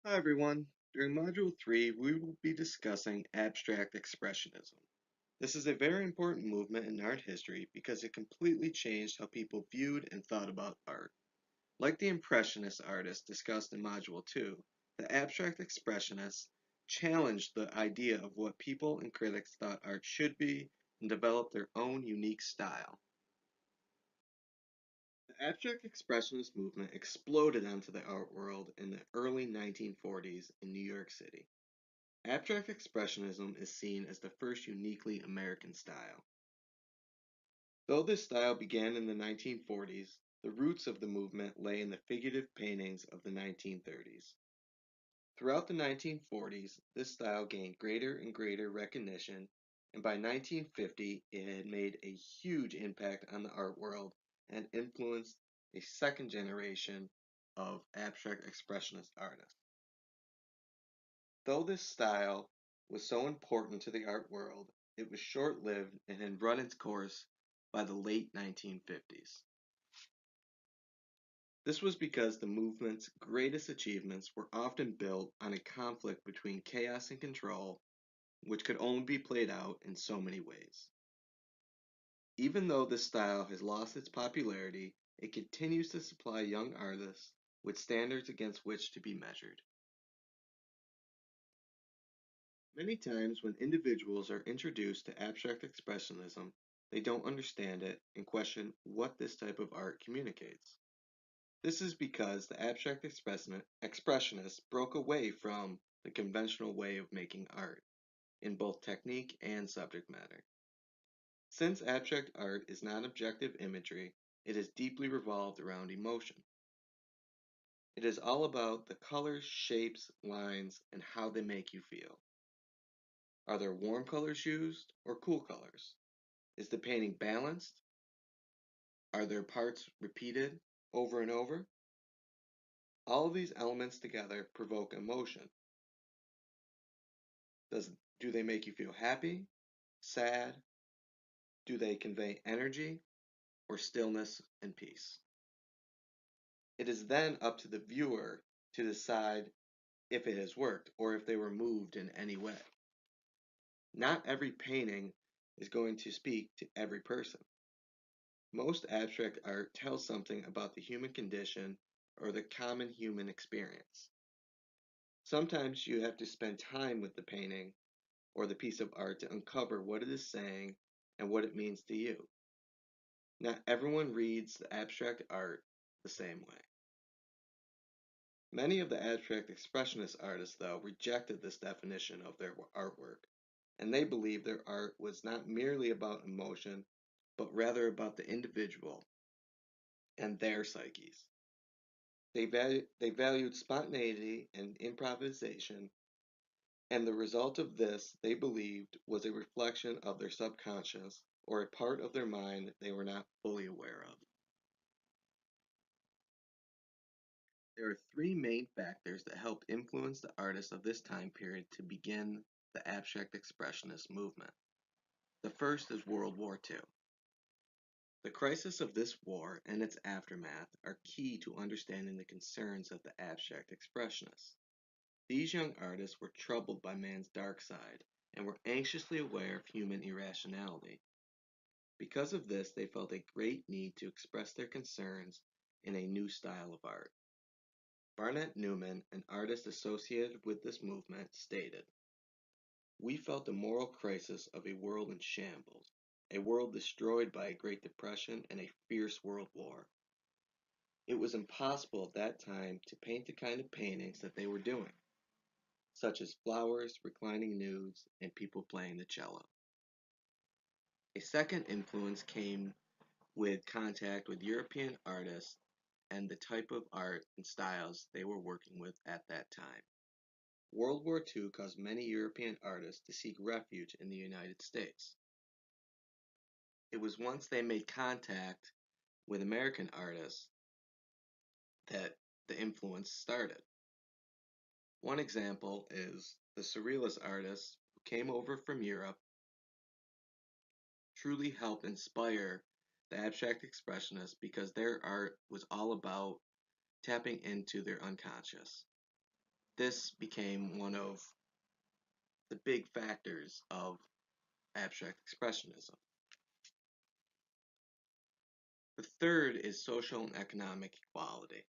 Hi everyone. During Module 3, we will be discussing abstract expressionism. This is a very important movement in art history because it completely changed how people viewed and thought about art. Like the Impressionist artists discussed in Module 2, the abstract expressionists challenged the idea of what people and critics thought art should be and developed their own unique style. The abstract expressionist movement exploded onto the art world in the early 1940s in New York City. Abstract Expressionism is seen as the first uniquely American style. Though this style began in the 1940s, the roots of the movement lay in the figurative paintings of the 1930s. Throughout the 1940s, this style gained greater and greater recognition, and by 1950 it had made a huge impact on the art world and influenced a second generation of abstract expressionist artists. Though this style was so important to the art world, it was short-lived and had run its course by the late 1950s. This was because the movement's greatest achievements were often built on a conflict between chaos and control, which could only be played out in so many ways. Even though this style has lost its popularity, it continues to supply young artists with standards against which to be measured. Many times when individuals are introduced to abstract expressionism, they don't understand it and question what this type of art communicates. This is because the abstract expressionists broke away from the conventional way of making art, in both technique and subject matter. Since abstract art is not objective imagery, it is deeply revolved around emotion. It is all about the colors, shapes, lines, and how they make you feel. Are there warm colors used or cool colors? Is the painting balanced? Are there parts repeated over and over? All of these elements together provoke emotion. Does, do they make you feel happy, sad? Do they convey energy or stillness and peace? It is then up to the viewer to decide if it has worked or if they were moved in any way. Not every painting is going to speak to every person. Most abstract art tells something about the human condition or the common human experience. Sometimes you have to spend time with the painting or the piece of art to uncover what it is saying and what it means to you. Not everyone reads the abstract art the same way. Many of the abstract expressionist artists, though, rejected this definition of their artwork, and they believed their art was not merely about emotion, but rather about the individual and their psyches. They valued spontaneity and improvisation, and the result of this, they believed, was a reflection of their subconscious or a part of their mind they were not fully aware of. There are three main factors that helped influence the artists of this time period to begin the abstract expressionist movement. The first is World War II. The crisis of this war and its aftermath are key to understanding the concerns of the abstract expressionists. These young artists were troubled by man's dark side and were anxiously aware of human irrationality. Because of this, they felt a great need to express their concerns in a new style of art. Barnett Newman, an artist associated with this movement, stated, "We felt the moral crisis of a world in shambles, a world destroyed by a Great Depression and a fierce world war. It was impossible at that time to paint the kind of paintings that they were doing, such as flowers, reclining nudes, and people playing the cello." A second influence came with contact with European artists and the type of art and styles they were working with at that time. World War II caused many European artists to seek refuge in the United States. It was once they made contact with American artists that the influence started. One example is the Surrealist artists who came over from Europe truly helped inspire the abstract expressionists because their art was all about tapping into their unconscious. This became one of the big factors of abstract expressionism. The third is social and economic equality.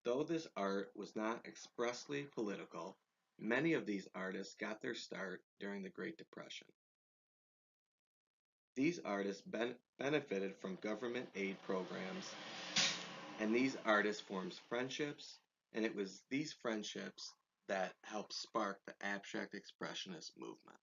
Though this art was not expressly political, many of these artists got their start during the Great Depression. These artists benefited from government aid programs, and these artists formed friendships, and it was these friendships that helped spark the abstract expressionist movement.